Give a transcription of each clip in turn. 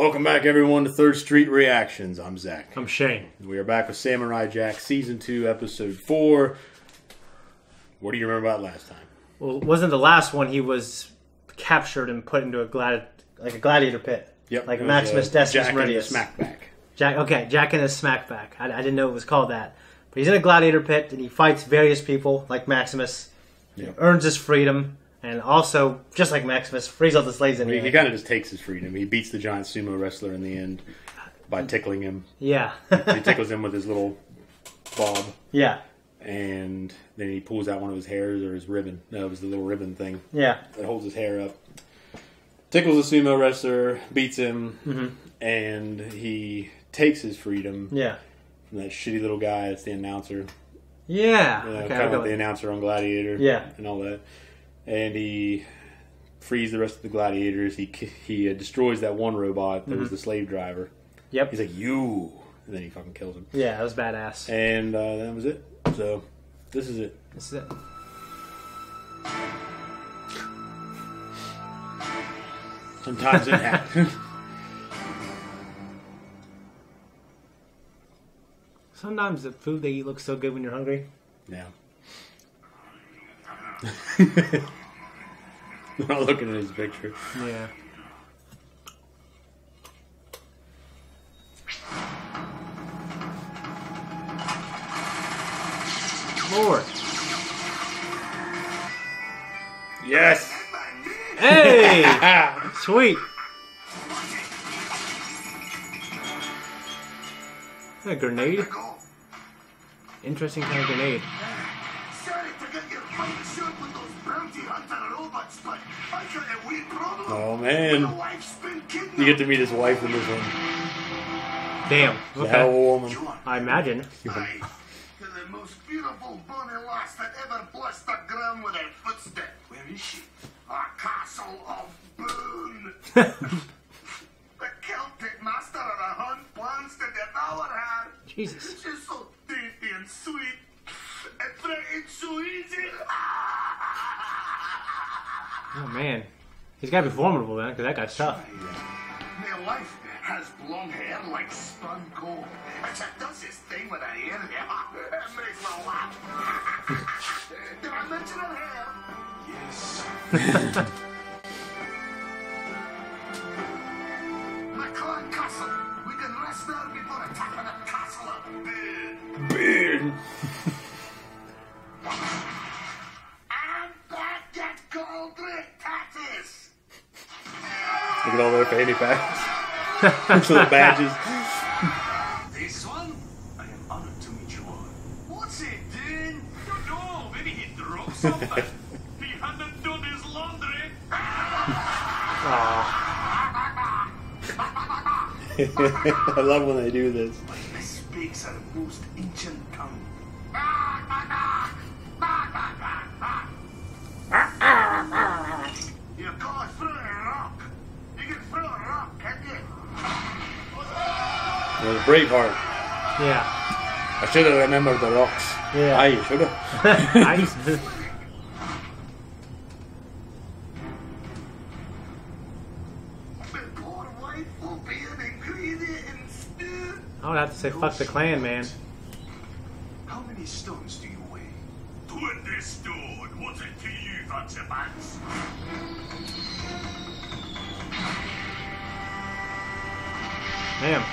Welcome back, everyone, to Third Street Reactions. I'm Zack. I'm Shane. We are back with Samurai Jack, Season 2, Episode 4. What do you remember about last time? Well, wasn't the last one he was captured and put into a gladiator pit? Yep. Like Maximus Decimus Meridius. Smackback. Jack and his smackback. I didn't know it was called that. But he's in a gladiator pit and he fights various people like Maximus. Yep. Earns his freedom. And also, just like Maximus, frees all the slaves in here. He kind of just takes his freedom. He beats the giant sumo wrestler in the end by tickling him. Yeah. He tickles him with his little bob. Yeah. And then he pulls out one of his hairs or his ribbon. No, it was the little ribbon thing. Yeah. That holds his hair up. Tickles the sumo wrestler, beats him, and he takes his freedom. Yeah. From that shitty little guy that's the announcer. Yeah. Okay, Okay, kind of like the announcer on Gladiator. Yeah. And all that. And he frees the rest of the gladiators. He destroys that one robot that was the slave driver. Yep. He's like, you! And then he fucking kills him. Yeah, that was badass. And that was it. So, this is it. This is it. Sometimes it happens. Sometimes the food they eat looks so good when you're hungry. Yeah. I'm not looking at his picture. Yeah. Lord. Yes! Hey! Sweet. A grenade? Interesting kind of grenade. Oh man. You get to meet his wife in this one. Damn. She's a hell of a woman. I imagine. The most beautiful bonny lass that ever blessed the ground with her footstep. Where is she? A castle of Boone. The Celtic master of the hunt plans to devour her. Jesus. She's so dainty and sweet. And threatened so easy. Oh man. He's gotta be formidable, man, because that guy's tough. My wife has blonde hair like spun gold. And she does this thing with her hair. It makes me laugh. Did I mention her hair? Yes. My clan castle. We can rest there before attacking the castle of Boone. Boone. And that gets gold tatties. Look at all their fanny packs. Little badges. This one? I am honored to meet you all. What's he doing? Don't know. Maybe he dropped something. He hadn't done his laundry. I love when they do this. But he speaks our most ancient tongue. You've got to throw a rock. You can throw a rock, can't you? It was Braveheart. Yeah. I should have remembered the rocks. Yeah. Aye, you should have. Nice. My poor wife will be an ingredient in stew. I would have to say fuck the clan, man. How many stones do you weigh? 20 stone. What's it to you, fancy pants? Damn.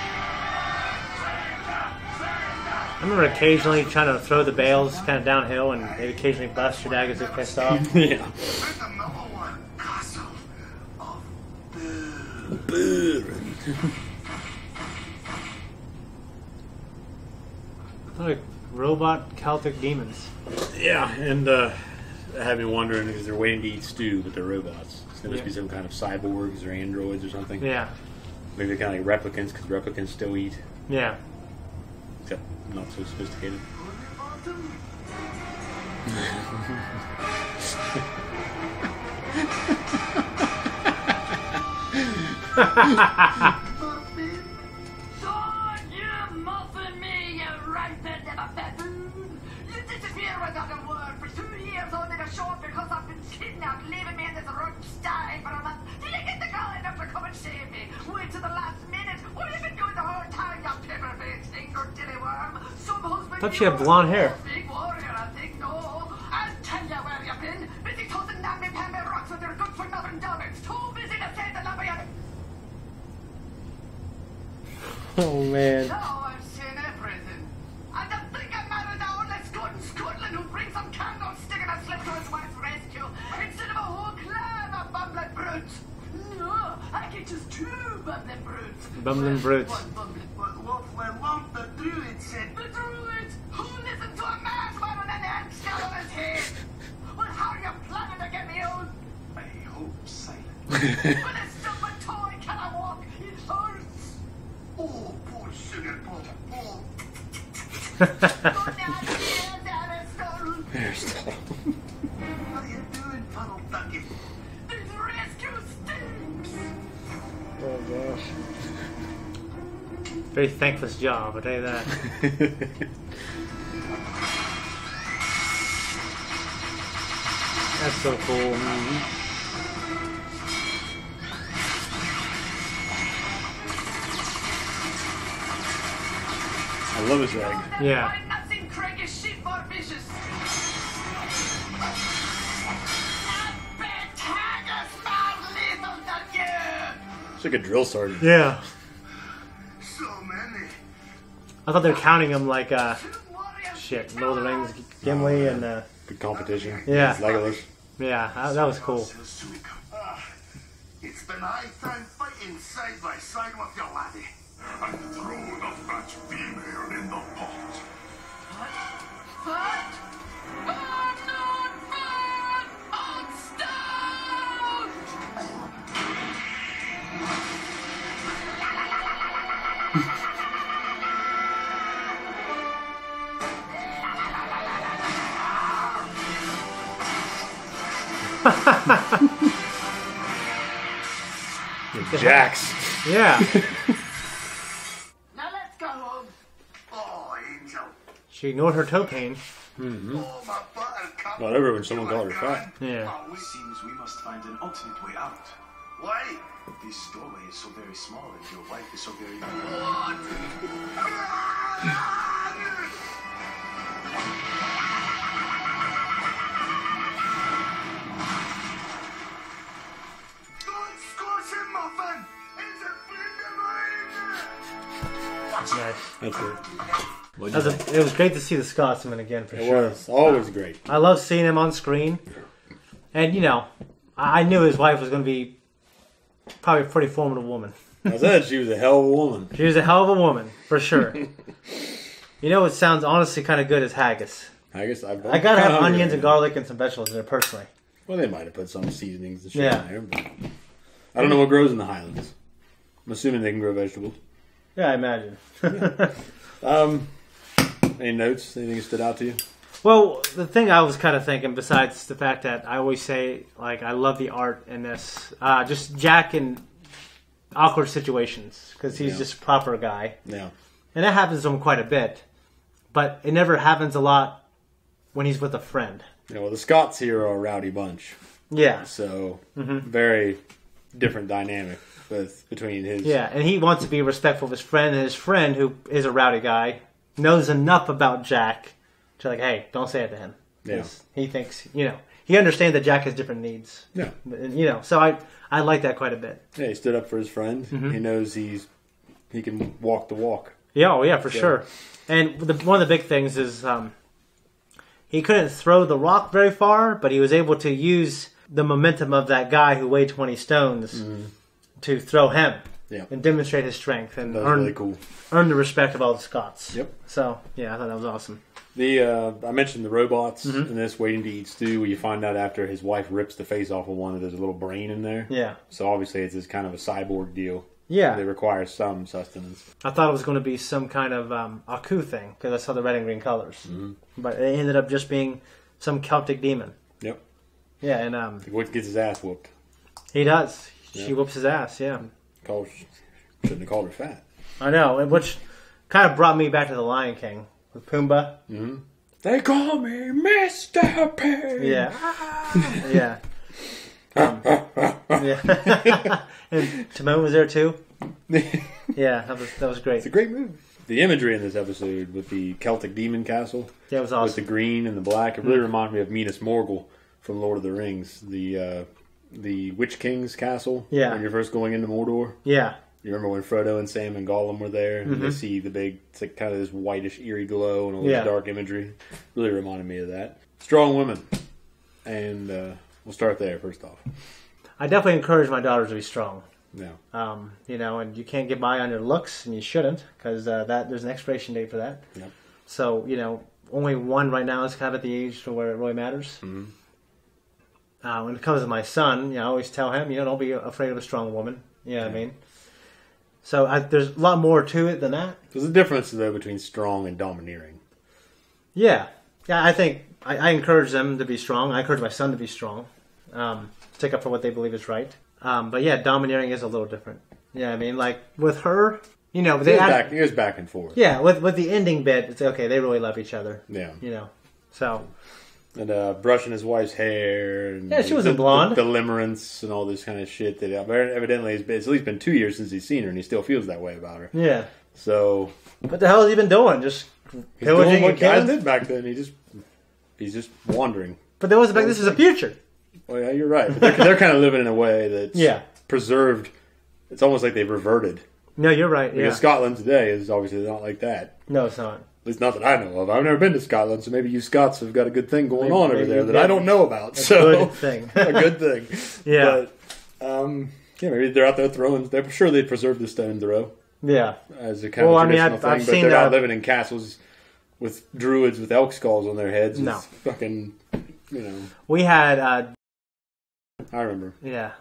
I remember occasionally trying to throw the bales kind of downhill and they'd occasionally bust your dad gets pissed off. Yeah. Where's the number one castle of Boone? Boone. Like robot Celtic demons. Yeah, and I have been wondering because they're waiting to eat stew, but they're robots. So there must Yeah. be some kind of cyborgs or androids or something. Yeah. Maybe they're kind of like replicants because replicants still eat, Yeah. except not so sophisticated. Muffin? Don't you muffin me, you rampant little baboon! You disappear without a word for 2 years on the shore because I've been kidnapped, leaving me in this room dying for a month. Did you get the girl enough to come and save me? Wait till the last dilly worm. Some husband. Thought she had blonde hair. Big warrior, I think, no. I'll tell you where you've been. Busy tossing namby-pamby rocks with your good-for-nothing donuts. Too busy to say the love of your... Oh, man. Now I've seen everything. And to think I'm married now, let's go to Scotland who brings some candlestick and a slip to his wife's rescue instead of a whole clan of bumbling brutes. No, I get just 2 bumbling brutes. Bumbling brutes. One bumbling But lovely lump, the druid said. The druid who listened to a madman with an ant scar on his head. Well, how are you planning to get me out? I hope silent. With a stupid toy, can I walk? It hurts. Oh, poor sugar plum. Oh, Good night, dear Aristotle. Aristotle. what are you doing, Puddle Ducky? This rescue stinks. Oh, gosh. Very thankless job, I'll tell you that. That's so cool. I love his egg. Yeah. I've not seen Craig's sheep more vicious. It's like a drill sergeant. Yeah. So many. I thought they were counting them like, shit, Lord of the Rings, Gimli, and, Good competition. Yeah. Legolas. yeah, that was cool. It's been high time fighting side by side with your laddie. And throw the fat female in the pot. What? I'm not fat! I'm stout! Jax. Yeah. Now let's go home. Oh, angel. She ignored her toe pain. Oh, my buttercup. Whatever, when someone called her fat. Yeah. Oh, It seems we must find an alternate way out. why? This doorway is so very small and your wife is so very... Don't squash him, muffin! It's a friend of mine! Nice. That's it. It was great to see the Scotsman again, for It sure. was always great. I love seeing him on screen. And, you know, I knew his wife was going to be probably a pretty formidable woman. I said she was a hell of a woman. She was a hell of a woman, for sure. You know what sounds honestly kind of good is haggis. I guess I gotta have onions and garlic and some vegetables in there, personally. Well, they might have put some seasonings and shit Yeah. in there, but I don't know what grows in the Highlands. I'm assuming they can grow vegetables. Yeah, I imagine. Any notes? Anything that stood out to you? Well, the thing I was kind of thinking, besides the fact that I always say, like, I love the art in this, just Jack in awkward situations, because he's Yeah. just a proper guy. Yeah. And that happens to him quite a bit. But it never happens a lot when he's with a friend. Yeah, well, the Scots here are a rowdy bunch, Yeah. so very different dynamic between his. Yeah, and he wants to be respectful of his friend, and his friend, who is a rowdy guy, knows enough about Jack to like, hey, don't say it to him. Yeah. 'Cause he thinks, you know, he understands that Jack has different needs. Yeah. And, you know, so I like that quite a bit. Yeah, he stood up for his friend. He knows he can walk the walk. Yeah, oh yeah, for sure. And one of the big things is he couldn't throw the rock very far, but he was able to use the momentum of that guy who weighed 20 stones to throw him Yeah. and demonstrate his strength and That was really cool. earn the respect of all the Scots. Yep. So, yeah, I thought that was awesome. I mentioned the robots in this waiting to eat stew, where you find out after his wife rips the face off of one that there's a little brain in there. Yeah. So obviously it's this kind of a cyborg deal. Yeah. They require some sustenance. I thought it was going to be some kind of Aku thing, because I saw the red and green colors. But it ended up just being some Celtic demon. Yep. Yeah, and What gets his ass whooped? he does. Yeah. She whoops his ass, yeah. Shouldn't have called her fat. I know, and which kind of brought me back to the Lion King with Pumbaa. They call me Mr. Pig. Yeah, yeah, yeah. And Timon was there too. Yeah, that was great. It's a great movie. The imagery in this episode with the Celtic demon castle, Yeah, it was awesome. with the green and the black, it really reminded me of Minas Morgul from Lord of the Rings. The Witch King's castle. Yeah. When you're first going into Mordor. Yeah. You remember when Frodo and Sam and Gollum were there, and they see the big, it's like kind of this whitish, eerie glow and all this dark imagery. Really reminded me of that. Strong women, and we'll start there first off. I definitely encourage my daughters to be strong. Yeah. You know, and you can't get by on your looks, and you shouldn't, because there's an expiration date for that. Yep. So, you know, only one right now is kind of at the age for where it really matters. Mm-hmm. When it comes to my son, you know, I always tell him, you know, don't be afraid of a strong woman. You know what I mean? So there's a lot more to it than that. There's a difference, though, between strong and domineering. Yeah. Yeah, I think I encourage them to be strong. I encourage my son to be strong. Stick up for what they believe is right. But yeah, domineering is a little different. Yeah, I mean, like with her, you know, It goes back and forth. Yeah, with the ending bit, it's okay. They really love each other. Yeah. You know, so. And brushing his wife's hair. And Yeah, she wasn't blonde. The limerence and all this kind of shit. That evidently it's at least been 2 years since he's seen her, and he still feels that way about her. Yeah. So. What the hell has he been doing? Just He's doing pillaging what and killing? guys did back then. He's just wandering. But there was back. This is the future. Well, yeah, you're right. But they're kind of living in a way that's preserved. It's almost like they've reverted. No, you're right. Because Scotland today is obviously not like that. No, it's not. At least not that I know of. I've never been to Scotland, so maybe you Scots have got a good thing going on over there that I don't know about. A good thing. A good thing. Yeah. But, maybe they're out there throwing. They're sure they preserve the stone throw. Yeah. As a kind of traditional thing. I've But seen they're not living in castles with druids with elk skulls on their heads. No. With fucking, you know. We had... I remember. Yeah.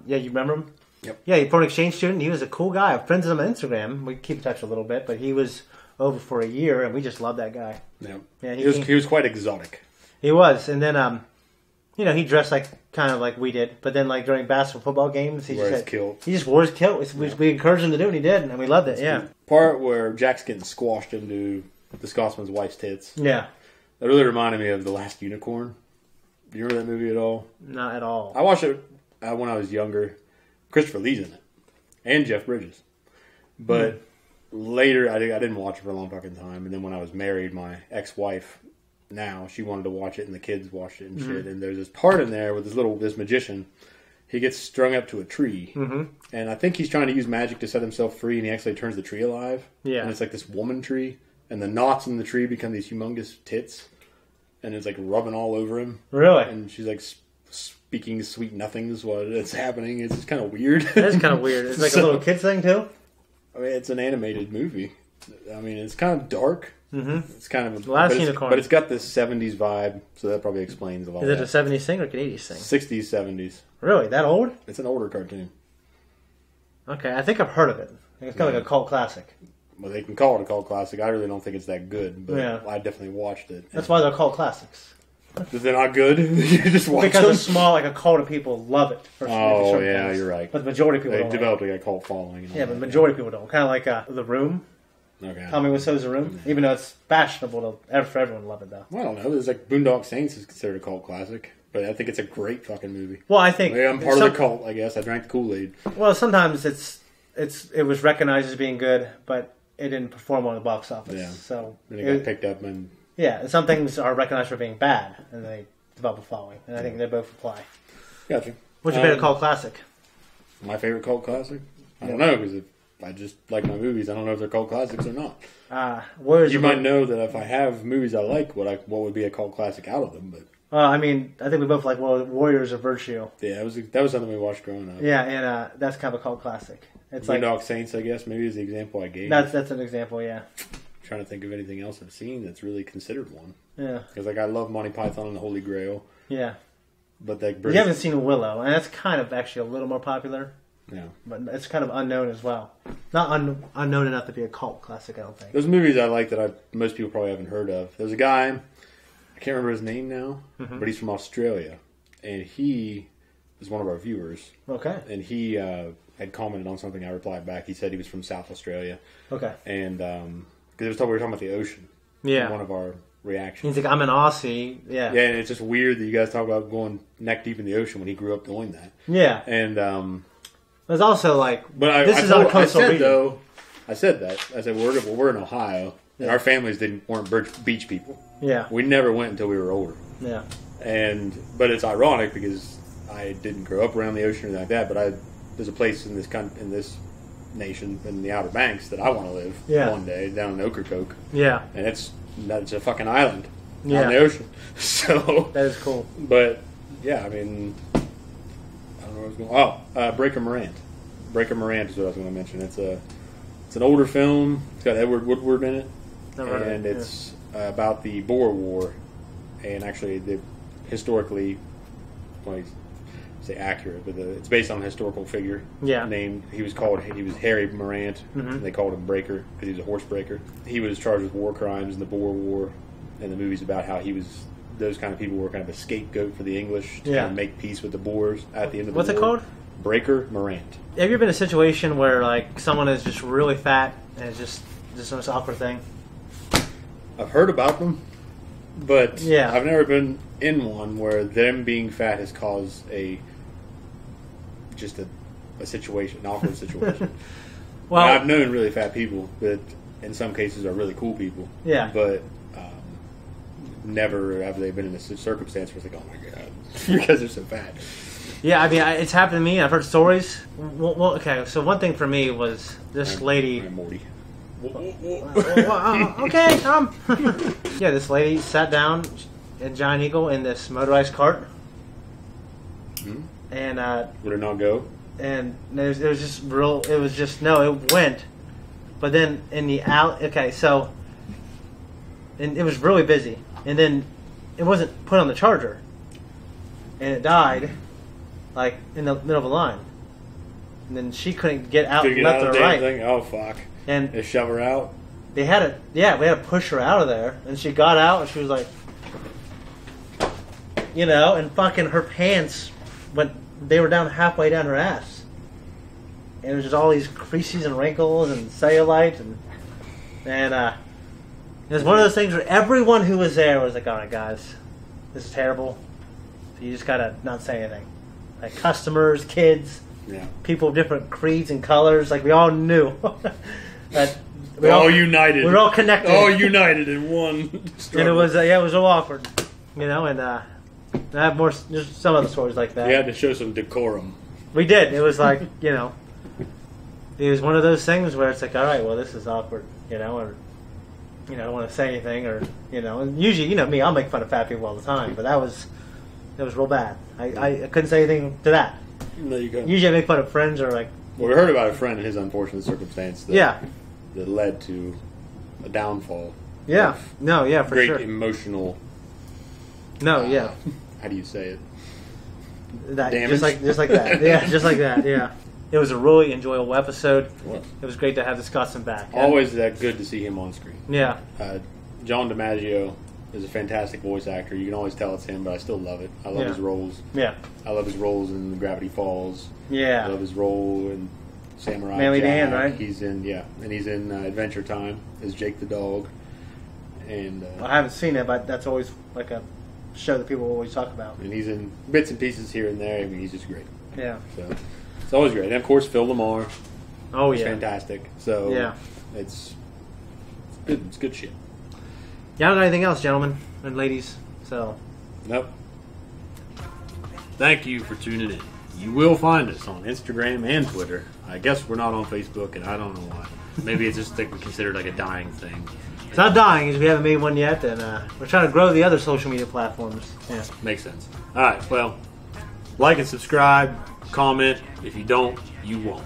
Yeah, you remember him? Yep. Yeah, he's an exchange student. He was a cool guy. I'm friends with him on Instagram. We keep in touch a little bit, but he was over for a year, and we just loved that guy. Yeah. Yeah, He was quite exotic. He was. And then, you know, he dressed like kind of like we did. But then, like, during basketball football games, he just wore his kilt. We encouraged him to do it, and he did, and we loved it. Yeah. Part where Jack's getting squashed into the Scotsman's wife's tits. Yeah. That really reminded me of The Last Unicorn. Do you remember that movie at all? Not at all. I watched it when I was younger. Christopher Lee's in it. And Jeff Bridges. But later, I didn't watch it for a long fucking time. And then when I was married, my ex-wife, now, she wanted to watch it and the kids watched it and shit. And there's this part in there with this magician. He gets strung up to a tree. Mm-hmm. And I think he's trying to use magic to set himself free, and he actually turns the tree alive. Yeah. And it's like this woman tree. And the knots in the tree become these humongous tits. And it's like rubbing all over him. Really? And she's like speaking sweet nothings while it's happening. It's just kind of weird. That is kind of weird. It's like a little kid's thing, too? I mean, it's an animated movie. I mean, it's kind of dark. Mm-hmm. It's kind of Last Unicorn. But it's got this 70s vibe, so that probably explains a lot. Is it a 70s thing or an 80s thing? 60s, 70s. Really? That old? It's an older cartoon. Okay, I think I've heard of it. I think it's kind of like a cult classic. Well, they can call it a cult classic. I really don't think it's that good, but I definitely watched it. That's why they're cult classics. If they're not good, you just watch because them? it's small, like a cult of people love it. For Oh, certain yeah, things. you're right. But the majority of people They don't. developed like a cult following. Yeah, but the majority of people don't. Kind of like The Room. Okay. Tommy Wiseau's The Room. Even though it's fashionable for everyone to love it, though. Well, I don't know. There's like Boondock Saints is considered a cult classic, but I think it's a great fucking movie. Well, I think... I'm part of the cult, I guess. I drank the Kool-Aid. Well, sometimes it was recognized as being good, but it didn't perform on the box office. Yeah. So Then it got picked up and... Yeah, and some things are recognized for being bad, and they develop a following. And I think they both apply. Gotcha. What's your favorite cult classic? My favorite cult classic? I don't know, because if I just like my movies, I don't know if they're cult classics or not. You might know that if I have movies I like, what would be a cult classic out of them, but... I mean, I think we both like Warriors of Virtue. Yeah, that was something we watched growing up. Yeah, and that's kind of a cult classic. It's Boondock Saints, I guess, maybe is the example I gave. That's an example, yeah. I'm trying to think of anything else I've seen that's really considered one. Yeah. Because I love Monty Python and the Holy Grail. Yeah. But like you haven't seen Willow, and that's kind of actually a little more popular. Yeah. But it's kind of unknown as well. Not unknown enough to be a cult classic, I don't think. There's movies I like that most people probably haven't heard of. There's a guy, I can't remember his name now, but he's from Australia. And he is one of our viewers. Okay. And he had commented on something I replied back. He said he was from South Australia. Okay. And because we were talking about the ocean. Yeah. In one of our reactions. He's like, I'm an Aussie. Yeah. Yeah, and it's just weird that you guys talk about going neck deep in the ocean when he grew up doing that. Yeah. And there's also like, but this is on a coastal region. Though, I said that. I said we're in Ohio, and our families weren't beach people. Yeah. We never went until we were older. Yeah. But it's ironic because I didn't grow up around the ocean or anything like that. But there's a place in this nation in the Outer Banks that I want to live one day down in Ocracoke. Yeah. And it's a fucking island out in the ocean. So that is cool. But yeah, I mean, I don't know where I was going. Oh, Breaker Morant. Breaker Morant is what I was going to mention. It's an older film. It's got Edward Woodward in it, and it's about the Boer War. And actually, historically, well, say accurate, but it's based on a historical figure. Yeah. He was Harry Morant. And they called him Breaker because he was a horse breaker. He was charged with war crimes in the Boer War, and the movie's about how those kind of people were kind of a scapegoat for the English to kind of make peace with the Boers at the end of the war. What's it called? Breaker Morant. Have you ever been in a situation where like someone is just really fat and it's just the most awkward thing? I've heard about them, but yeah. I've never been in one where them being fat has caused a situation, an awkward situation. Well, I've known really fat people that in some cases are really cool people. Yeah. But never have they been in a circumstance where it's like, oh my god, because they're so fat. Yeah, I mean, it's happened to me. I've heard stories. Well, okay, so one thing for me was this lady. Morty. Okay, yeah, this lady sat down at Giant Eagle in this motorized cart. Mm-hmm. And would it not go? And it went. But then in the alley, okay, so and it was really busy. And then it wasn't put on the charger. And it died, like, in the middle of a line. And then she couldn't get out left or right. Thing? Oh, fuck. And they shove her out? We had to push her out of there. And she got out and she was like, and fucking her pants they were down halfway down her ass. And it was just all these creases and wrinkles and cellulite and it was one of those things where everyone who was there was like, all right, guys, this is terrible. So you just gotta not say anything. Like customers, kids, people of different creeds and colors, like we all knew that we're all united. We're all connected. All united in one struggle. And it was all awkward, and I have there's some other stories like that. We had to show some decorum. We did. It was like, it was one of those things where it's like, all right, well, this is awkward, or I don't want to say anything, or and usually, me, I'll make fun of fat people all the time, but that was real bad. I couldn't say anything to that. No, you couldn't. Usually I make fun of friends or like. Well, we heard about a friend and his unfortunate circumstance that led to a downfall. Yeah. No, yeah, for great sure. Great emotional. No, yeah. How do you say it? Damage? Just like that. Yeah, just like that. Yeah. It was a really enjoyable episode. It was great to have the Scotsman back. Always that good to see him on screen. Yeah. John DiMaggio is a fantastic voice actor. You can always tell it's him, but I still love it. I love his roles. Yeah. I love his roles in Gravity Falls. Yeah. I love his role in Samurai Manly Jack. Dan, right? He's in Adventure Time as Jake the dog. And I haven't seen it, but that's always like a show that people always talk about. And he's in bits and pieces here and there. I mean, he's just great. Yeah. So it's always great. And of course, Phil Lamar. Oh is yeah. Fantastic. So yeah, it's good. It's good shit. Yeah, I don't got anything else, gentlemen and ladies. So. Nope. Thank you for tuning in. You will find us on Instagram and Twitter. I guess we're not on Facebook, and I don't know why. Maybe it's just considered like a dying thing. It's not dying, because we haven't made one yet, and we're trying to grow the other social media platforms. Yeah. Makes sense. All right, well, like and subscribe, comment. If you don't, you won't.